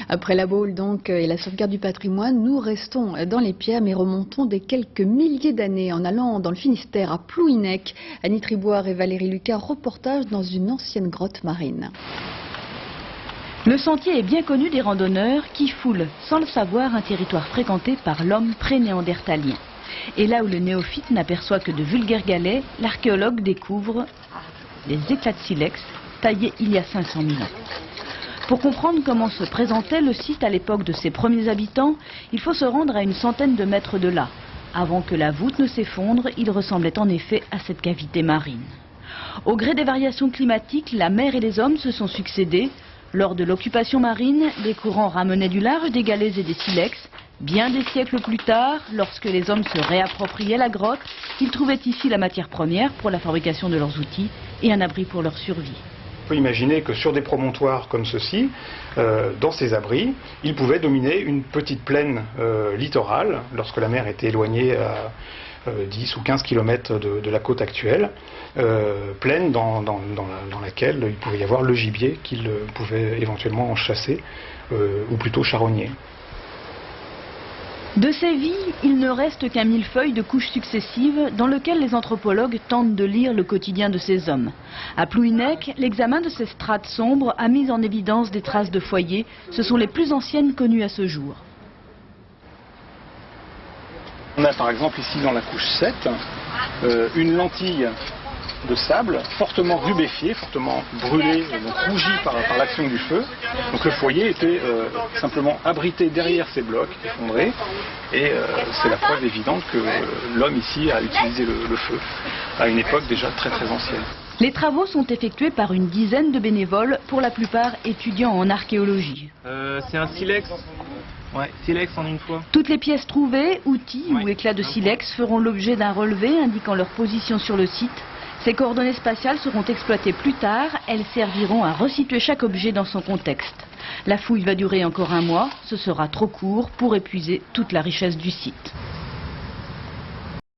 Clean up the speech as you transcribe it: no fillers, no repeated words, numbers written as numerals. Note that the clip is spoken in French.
Après la Baule donc et la sauvegarde du patrimoine, nous restons dans les pierres mais remontons des quelques milliers d'années en allant dans le Finistère à Plouhinec. Annie Triboire et Valérie Lucas, reportage dans une ancienne grotte marine. Le sentier est bien connu des randonneurs qui foulent, sans le savoir, un territoire fréquenté par l'homme pré-néandertalien. Et là où le néophyte n'aperçoit que de vulgaires galets, l'archéologue découvre des éclats de silex taillés il y a 500 000 ans. Pour comprendre comment se présentait le site à l'époque de ses premiers habitants, il faut se rendre à une centaine de mètres de là. Avant que la voûte ne s'effondre, il ressemblait en effet à cette cavité marine. Au gré des variations climatiques, la mer et les hommes se sont succédés. Lors de l'occupation marine, les courants ramenaient du large des galets et des silex. Bien des siècles plus tard, lorsque les hommes se réappropriaient la grotte, ils trouvaient ici la matière première pour la fabrication de leurs outils et un abri pour leur survie. On peut imaginer que sur des promontoires comme ceci, dans ces abris, ils pouvaient dominer une petite plaine littorale lorsque la mer était éloignée à 10 ou 15 km de la côte actuelle, plaine dans laquelle il pouvait y avoir le gibier qu'ils pouvaient éventuellement en chasser, ou plutôt charogners. De ces vies, il ne reste qu'un millefeuille de couches successives dans lequel les anthropologues tentent de lire le quotidien de ces hommes. À Plouhinec, l'examen de ces strates sombres a mis en évidence des traces de foyers. Ce sont les plus anciennes connues à ce jour. On a par exemple ici dans la couche 7, une lentille de sable fortement rubéfiée, fortement brûlée, donc rougie par l'action du feu. Donc le foyer était simplement abrité derrière ces blocs effondrés et c'est la preuve évidente que l'homme ici a utilisé le feu à une époque déjà très ancienne. Les travaux sont effectués par une dizaine de bénévoles, pour la plupart étudiants en archéologie. C'est un silex. Ouais, silex en une fois. Toutes les pièces trouvées, outils ou éclats de silex feront l'objet d'un relevé indiquant leur position sur le site. Ces coordonnées spatiales seront exploitées plus tard. Elles serviront à resituer chaque objet dans son contexte. La fouille va durer encore un mois. Ce sera trop court pour épuiser toute la richesse du site.